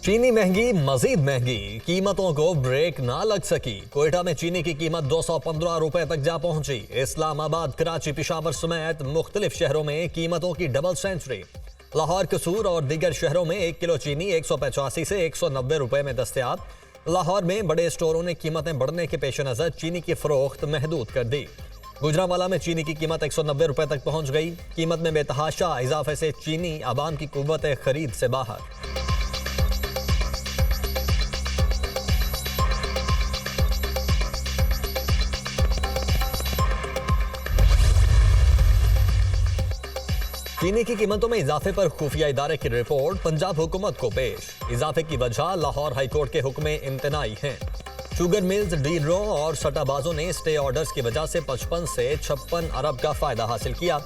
चीनी महंगी, मजीद महंगी, कीमतों को ब्रेक ना लग सकी। कोयटा में चीनी की कीमत 215 रुपए तक जा पहुंची। इस्लामाबाद, कराची, पेशावर समेत मुख्तलिफ शहरों में कीमतों की डबल सेंचुरी। लाहौर, कसूर और दीगर शहरों में 1 किलो चीनी 185 से 190 रुपए में दस्तयाब। लाहौर में बड़े स्टोरों ने कीमतें बढ़ने के पेश नजर चीनी की फरोख्त महदूद कर दी। गुजरांवाला में चीनी की कीमत 190 रुपए तक पहुंच गई। कीमत में बेतहाशा इजाफे से चीनी आवाम की कुव्वत खरीद से बाहर। चीनी की कीमतों में इजाफे पर खुफिया इदारे की रिपोर्ट पंजाब हुकूमत को पेश। इजाफे की वजह लाहौर हाईकोर्ट के हुक्म इम्तनाई हैं। शुगर मिल्स, डीलरों और सट्टाबाजों ने स्टे ऑर्डर्स की वजह से 55 से 56 अरब का फायदा हासिल किया।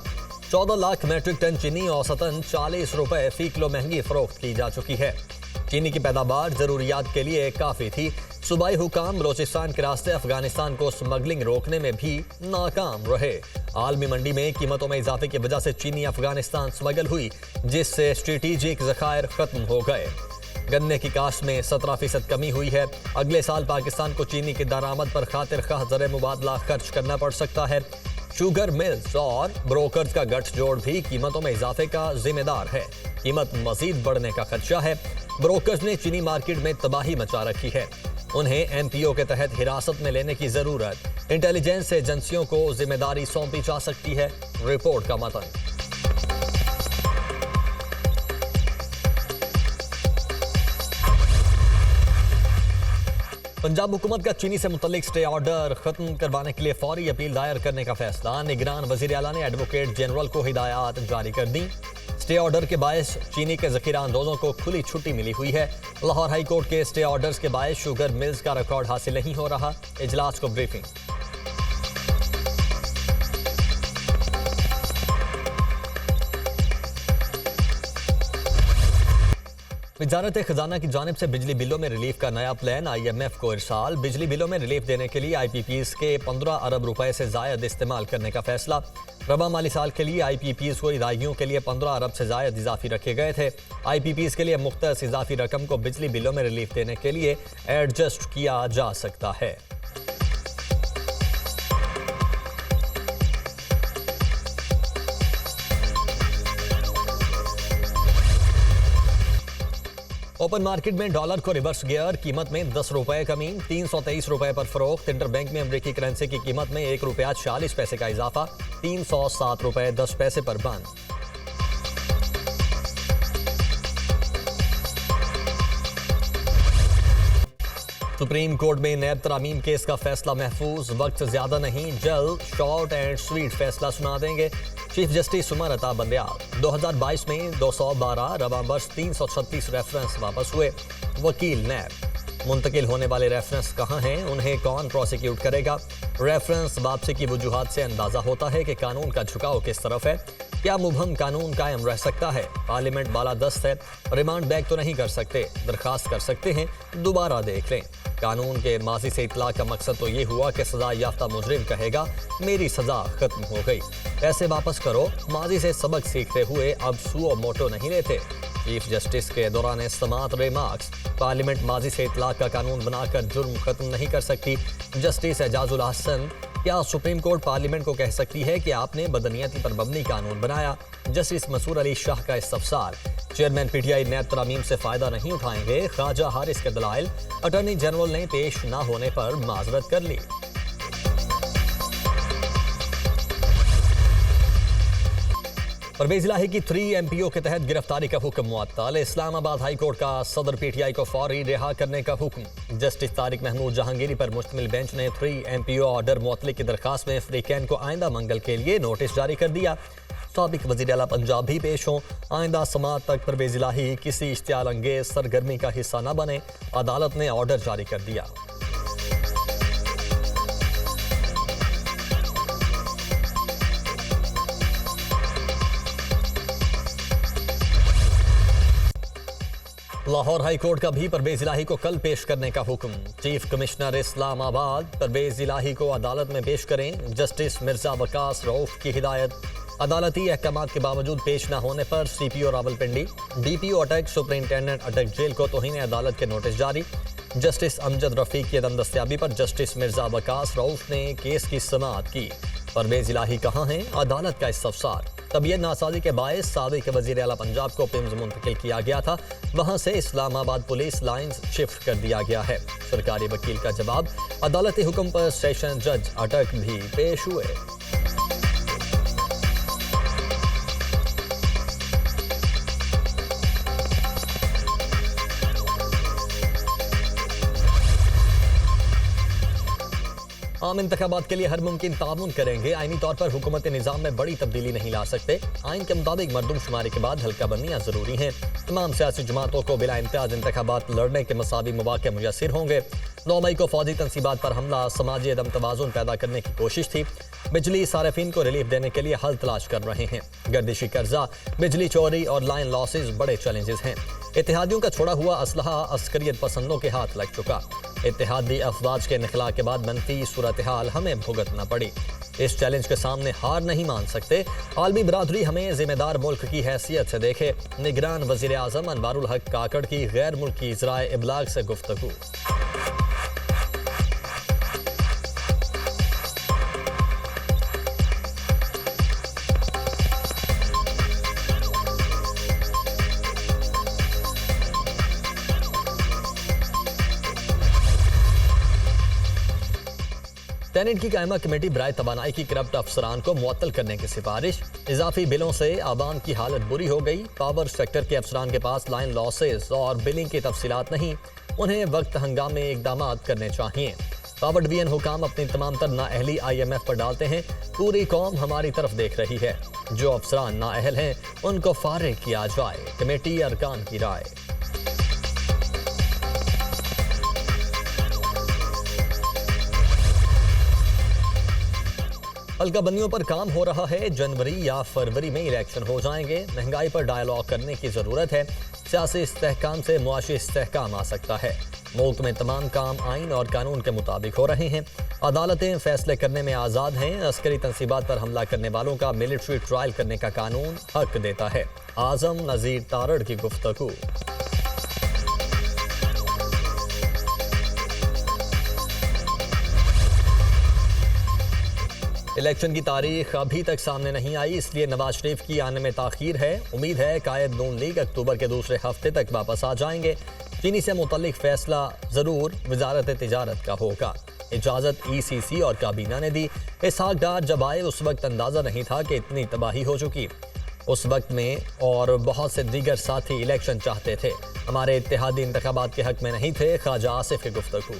14 लाख मैट्रिक टन चीनी औसतन 40 रुपए फी किलो महंगी फरोख्त की जा चुकी है। चीनी की पैदावार जरूरियात के लिए काफी थी। सूबाई हुकाम बलोचिस्तान के रास्ते अफगानिस्तान को स्मगलिंग रोकने में भी नाकाम रहे। आलमी मंडी में कीमतों में इजाफे की वजह से चीनी अफगानिस्तान स्मगल हुई, जिससे स्ट्रेटेजिक जखायर खत्म हो गए। गन्ने की काश्त में 17% कमी हुई है। अगले साल पाकिस्तान को चीनी की दरामद पर खातिर खाह ज़र मुबादला खर्च करना पड़ सकता है। शुगर मिल्स और ब्रोकर्स का गठजोड़ भी कीमतों में इजाफे का जिम्मेदार है। कीमत मजीद बढ़ने का खदशा है। ब्रोकर्स ने चीनी मार्केट में तबाही मचा रखी है। उन्हें एमपीओ के तहत हिरासत में लेने की जरूरत। इंटेलिजेंस एजेंसियों को जिम्मेदारी सौंपी जा सकती है। रिपोर्ट का मतन। पंजाब हुकूमत का चीनी से मुतल्लिक स्टे ऑर्डर खत्म करवाने के लिए फौरी अपील दायर करने का फैसला। निगरान वजीर आला ने एडवोकेट जनरल को हिदायत जारी कर दी। स्टे ऑर्डर के बायस चीनी के जखीरा अंदोजों को खुली छुट्टी मिली हुई है। लाहौर हाई कोर्ट के स्टे ऑर्डर्स के बायस शुगर मिल्स का रिकॉर्ड हासिल नहीं हो रहा। इजलास को ब्रीफिंग। वजारत खजाना की जानिब से बिजली बिलों में रिलीफ का नया प्लान IMF को इरसाल। बिजली बिलों में रिलीफ देने के लिए IPPs के 15 अरब रुपए से जायद इस्तेमाल करने का फैसला। रवा माली साल के लिए IPPs को अदायगियों के लिए 15 अरब से जायद इजाफी रखे गए थे। IPPs के लिए मुख्तस इजाफी रकम को बिजली बिलों में रिलीफ देने के लिए एडजस्ट किया जा सकता है। ओपन मार्केट में डॉलर को रिवर्स गियर, कीमत में 10 रुपए कमी, 323 रुपए पर फरोख्त। इंटरबैंक में अमरीकी करेंसी की कीमत में 1 रुपया 40 पैसे का इजाफा, 307 रुपए 10 पैसे पर बंद। सुप्रीम कोर्ट में नैब तरामीम केस का फैसला महफूज। वक्त ज्यादा नहीं, जल्द शॉर्ट एंड स्वीट फैसला सुना देंगे। Chief justice Umar Ata Bandial. 2022 में 212, रवा वर्ष 336 रेफरेंस वापस हुए। वकील नैब। मुंतकिल होने वाले रेफरेंस कहाँ हैं, उन्हें कौन प्रोसिक्यूट करेगा? रेफरेंस वापसी की वजूहात से अंदाजा होता है कि कानून का झुकाव किस तरफ है। क्या मुबहम कानून कायम रह सकता है? पार्लियामेंट बालादस्त है। रिमांड बैक तो नहीं कर सकते, दरखास्त कर सकते हैं, दोबारा देख लें। कानून के माजी से इतलाक का मकसद तो ये हुआ कि सजा याफ्ता मुजरिम कहेगा मेरी सजा खत्म हो गई, पैसे वापस करो। माजी से सबक सीखते हुए अब सुओ मोटो नहीं लेते। चीफ जस्टिस के दौरान इस्तेमाल रिमार्क्स। पार्लियामेंट माजी से इतलाक का कानून बनाकर जुर्म खत्म नहीं कर सकती। जस्टिस एजाजुल हसन। क्या सुप्रीम कोर्ट पार्लियामेंट को कह सकती है कि आपने बदनीयती पर मबनी कानून बनाया? जस्टिस मसूर अली शाह का इस्तफसार। चेयरमैन PTI नैब तरामीम से फायदा नहीं उठाएंगे। ख्वाजा हारिस के दलाइल। अटॉर्नी जनरल ने पेश न होने पर माजरत कर ली। परवेज इलाही की 3 MPO के तहत गिरफ्तारी का हुक्म मुअत्तल। इस्लामाबाद हाई कोर्ट का सदर PTI को फौरी रिहा करने का हुक्म। जस्टिस तारिक महमूद जहांगीरी पर मुश्तमिल बेंच ने 3 MPO ऑर्डर मुअत्तली की दरखास्त में फ्रीकैन को आइंदा मंगल के लिए नोटिस जारी कर दिया। साबिक वज़ीर आला पंजाब भी पेश हों। आइंदा समाअत तक परवेज इलाही किसी इश्तियाल अंगेज सरगर्मी का हिस्सा न बने, अदालत ने ऑर्डर जारी कर दिया। लाहौर हाई कोर्ट का भी परवेज इलाही को कल पेश करने का हुक्म। चीफ कमिश्नर इस्लामाबाद परवेज इलाही को अदालत में पेश करें। जस्टिस मिर्जा वकास रऊफ की हिदायत। अदालती अहकाम के बावजूद पेश न होने पर सीपीओ रावलपिंडी, डीपीओ अटक, सुपरिंटेंडेंट अटक जेल को तौहीन अदालत के नोटिस जारी। जस्टिस अमजद रफीक की अदम दस्तयाबी पर जस्टिस मिर्जा वकास रऊफ ने केस की समाअत की। परवेज इलाही कहाँ हैं? अदालत का इस्तफसार। तबीयत नासाजी के बायस साबिक वजीर आला पंजाब को पिम्स मुंतकिल किया गया था, वहां से इस्लामाबाद पुलिस लाइंस शिफ्ट कर दिया गया है। सरकारी वकील का जवाब। अदालती हुक्म पर सेशन जज अटक भी पेश हुए। आम इंतखाबात के लिए हर मुमकिन ताउन करेंगे। आईनी तौर पर हुकूमत निज़ाम में बड़ी तब्दीली नहीं ला सकते। आइन के मुताबिक मरदमशुमारी के बाद हल्का बंदियाँ जरूरी हैं। तमाम सियासी जमातों को बिला इम्तियाज इंतखाबात लड़ने के मसावी मौके मुयसर होंगे। 9 मई को फौजी तनसीबात पर हमला समाजी अदम तवाज़ुन पैदा करने की कोशिश थी। बिजली सारिफिन को रिलीफ देने के लिए हल तलाश कर रहे हैं। गर्दिशी कर्जा, बिजली चोरी और लाइन लॉसेज बड़े चैलेंजेस हैं। इत्तेहादियों का छोड़ा हुआ असलहा अस्करियत पसंदों के हाथ लग चुका। इत्तेहादी अफवाज के निखला के बाद मनफी सूरत हाल हमें भुगतना पड़ी। इस चैलेंज के सामने हार नहीं मान सकते। आलमी बरादरी हमें जिम्मेदार मुल्क की हैसियत से देखे। निगरान वजीर आजम अनवारुल हक काकड़ की गैर मुल्की इजराए इबलाग से गुफ्तगू। टेनेट की कायमा कमेटी बराए तवानाई की करप्ट अफसरान को मुअत्तल करने की सिफारिश। इजाफी बिलों से आवाम की हालत बुरी हो गई। पावर सेक्टर के अफसरान के पास लाइन लॉसेस और बिलिंग की तफसीलात नहीं, उन्हें वक्त हंगामे इकदाम करने चाहिए। पावर डिवीजन हुकाम अपनी तमाम तर नाअहली IMF पर डालते हैं। पूरी कौम हमारी तरफ देख रही है। जो अफसरान नाअहल हैं उनको फारिग किया जाए। कमेटी अरकान की राय। हल्का बंदियों पर काम हो रहा है। जनवरी या फरवरी में इलेक्शन हो जाएंगे। महंगाई पर डायलॉग करने की जरूरत है। सियासी इस्तेहकाम से मुआशी इस्तेहकाम आ सकता है। मुल्क में तमाम काम आइन और कानून के मुताबिक हो रहे हैं। अदालतें फैसले करने में आज़ाद हैं। अस्करी तनसीबात पर हमला करने वालों का मिलिट्री ट्रायल करने का कानून हक देता है। आजम नज़ीर तारड़ की गुफ्तगू। इलेक्शन की तारीख अभी तक सामने नहीं आई, इसलिए नवाज शरीफ की आने में ताखीर है। उम्मीद है कायद नून लीग अक्टूबर के दूसरे हफ्ते तक वापस आ जाएंगे। चीनी से मुतल्लिक फैसला जरूर वजारत तिजारत का होगा। इजाज़त ECC और काबीना ने दी। इसहाक डार जब आए उस वक्त अंदाज़ा नहीं था कि इतनी तबाही हो चुकी। उस वक्त में और बहुत से दीगर साथी इलेक्शन चाहते थे। हमारे इत्तेहादी इंतखाबात के हक में नहीं थे। ख्वाजा आसिफ की गुफ्तगू।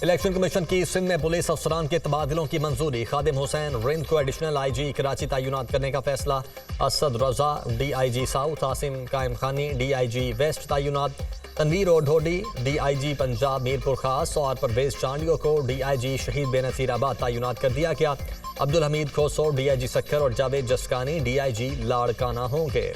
इलेक्शन कमीशन की सिंध में पुलिस अफसरान के तबादलों की मंजूरी। खादिम हुसैन रिंद को एडिशनल IG कराची तैनात करने का फैसला। असद रजा DIG साउथ, आसिम कायम खानी DIG वेस्ट तैनात। तनवीर ओढोडी DIG पंजाब मीरपुर खास और परवेज चांडियो को DIG शहीद बेनसीराबाद तैनात कर दिया गया। अब्दुल हमीद खोसो DIG सक्खर और जावेद जसकानी DIG लाड़काना होंगे।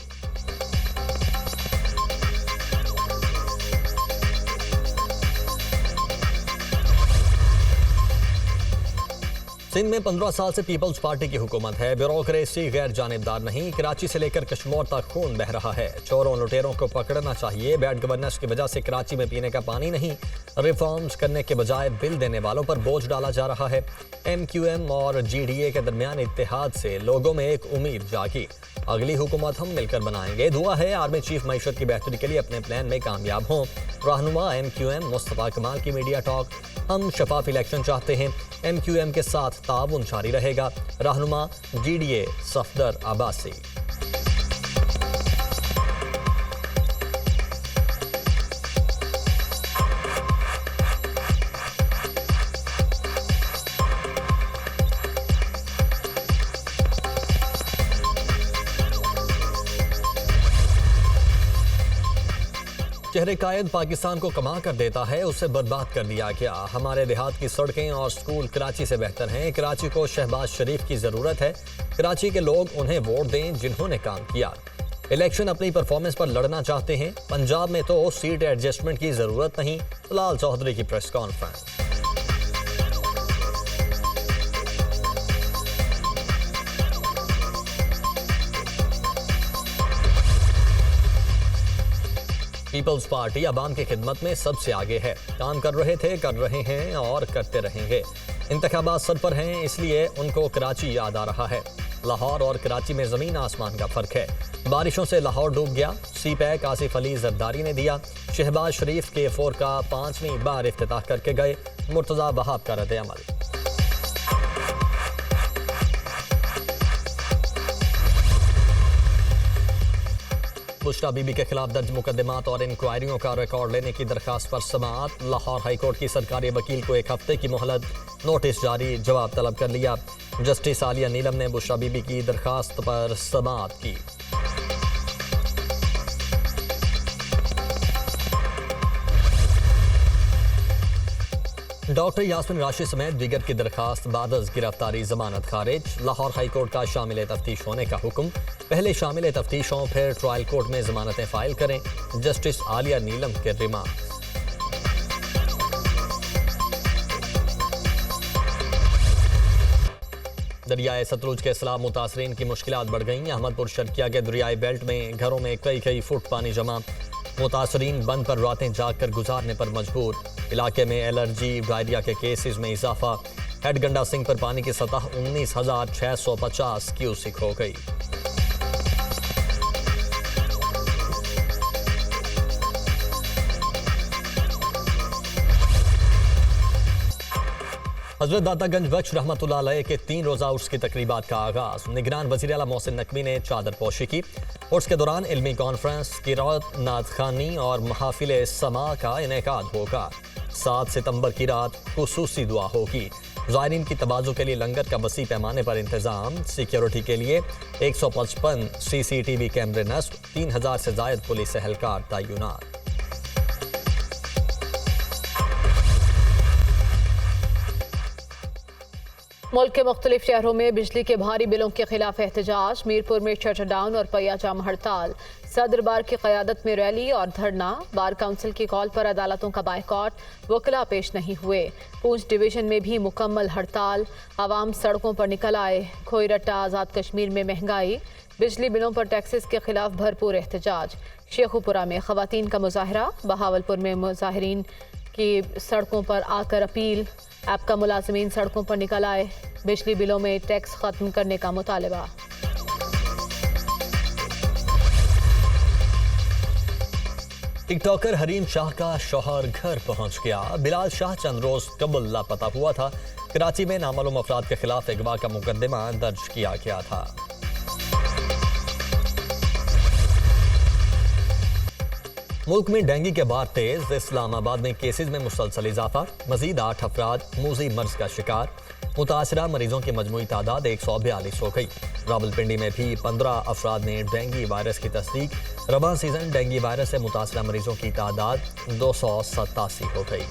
सिंध में 15 साल से पीपल्स पार्टी की हुकूमत है। ब्यूरोक्रेसी गैर जानिबदार नहीं। कराची से लेकर कश्मीर तक खून बह रहा है। चोरों लुटेरों को पकड़ना चाहिए। बैड गवर्नेंस की वजह से कराची में पीने का पानी नहीं। रिफॉर्म्स करने के बजाय बिल देने वालों पर बोझ डाला जा रहा है। MQM और GDA के दरमियान इत्तेहाद से लोगों में एक उम्मीद जागी। अगली हुकूमत हम मिलकर बनाएंगे। दुआ है आर्मी चीफ मईशत की बेहतरी के लिए अपने प्लान में कामयाब हों। रहनुमा MQM मुस्तफा कमाल की मीडिया टॉक। हम शफाफ इलेक्शन चाहते हैं। MQM के साथ ताउन जारी रहेगा। रहनुमा GDA सफदर अब्बासी। शहर कायद पाकिस्तान को कमा कर देता है, उसे बर्बाद कर दिया गया। हमारे देहात की सड़कें और स्कूल कराची से बेहतर हैं। कराची को शहबाज शरीफ की जरूरत है। कराची के लोग उन्हें वोट दें जिन्होंने काम किया। इलेक्शन अपनी परफॉर्मेंस पर लड़ना चाहते हैं। पंजाब में तो सीट एडजस्टमेंट की जरूरत नहीं। लाल चौधरी की प्रेस कॉन्फ्रेंस। पीपल्स पार्टी अवाम की खिदमत में सबसे आगे है। काम कर रहे थे, कर रहे हैं और करते रहेंगे। इंतखाबात सर पर हैं, इसलिए उनको कराची याद आ रहा है। लाहौर और कराची में जमीन आसमान का फर्क है। बारिशों से लाहौर डूब गया। सी पैक आसिफ अली जरदारी ने दिया। शहबाज शरीफ K4 का 5वीं बार इफ्तिताह करके गए। मुर्तजा वहाब का रद्द अमल। बुशरा बीबी के खिलाफ दर्ज मुकदमात और इंक्वायरियों का रिकॉर्ड लेने की दरखास्त पर समाअत। लाहौर हाईकोर्ट की सरकारी वकील को 1 हफ्ते की मोहलत। नोटिस जारी, जवाब तलब कर लिया। जस्टिस आलिया नीलम ने बुशरा बीबी की दरखास्त पर समाअत की। डॉक्टर यास्मिन राशिद समेत दीगर की दरखास्त बादस गिरफ्तारी जमानत खारिज। लाहौर हाईकोर्ट का शामिल तफ्तीश होने का हुक्म। पहले शामिल तफ्तीश हों, फिर ट्रायल कोर्ट में जमानतें फाइल करें। जस्टिस आलिया नीलम के रिमांड। दरियाए सतलुज के सैलाब मुतासरीन की मुश्किलात बढ़ गईं। अहमदपुर शर्किया के दरियाई बेल्ट में घरों में कई फुट पानी जमा। मुतासरीन बंद पर रातें जाग कर गुजारने पर मजबूर। इलाके में एलर्जी डायरिया के केसेस में इजाफा। हेड गंडा सिंह पर पानी की सतह 19,650 क्यूसिक हो गई। हजरत दातागंज बख्श रहमतुल्लाह अलैह के 3 रोज़ा उर्स की तकरीबात का आगाज। निगरान वज़ीर आला मोहसिन नकवी ने चादर पोशी की। उर्स के दौरान इल्मी कॉन्फ्रेंस, किरात, नात-खानी और महफिल समा का इनेकाद होगा। 7 सितंबर की रात खुसूसी दुआ होगी। ज़ायरीन की तवाज़ु के लिए लंगर का वसी पैमाने पर इंतजाम। सिक्योरिटी के लिए 155 CCTV कैमरे नस्ब। 3000 से जायद पुलिस एहलकार तैनात। मुल्क के मुख्तलिफ शहरों में बिजली के भारी बिलों के खिलाफ एहतजाज। मीरपुर में शटरडाउन और पहियाजाम हड़ताल। सदर बार की क़यादत में रैली और धरना। बार काउंसिल की कॉल पर अदालतों का बायकॉट। वकला पेश नहीं हुए। पूंछ डिवीजन में भी मुकम्मल हड़ताल। आवाम सड़कों पर निकल आए। खोईरट्टा आज़ाद कश्मीर में महंगाई। बिजली बिलों पर टैक्सेस के खिलाफ भरपूर एहतजाज। शेखुपुरा में ख़वातीन का मुजाहरा। बहावलपुर में मुजाहिरीन की सड़कों पर आकर अपील। ऐप का मुलाजिमीन सड़कों पर निकल आए। बिजली बिलों में टैक्स खत्म करने का मुतालबा। टिकटॉकर हरीम शाह का शौहर घर पहुंच गया। बिलाल शाह चंद रोज कबल लापता हुआ था। कराची में नामालूम अफराद के खिलाफ अगवा का मुकदमा दर्ज किया गया था। मुल्क में डेंगू के बाद तेज। इस्लामाबाद में केसेस में मुसलसल इजाफा। मजीद 8 अफराद मूजी मर्ज का शिकार। मुतासरा मरीजों की मजमूई तादाद 142 हो गई। रावलपिंडी में भी 15 अफराद ने डेंगू वायरस की तस्दीक। रवां सीजन डेंगू वायरस से मुतासरा मरीजों की तादाद 287 हो गई।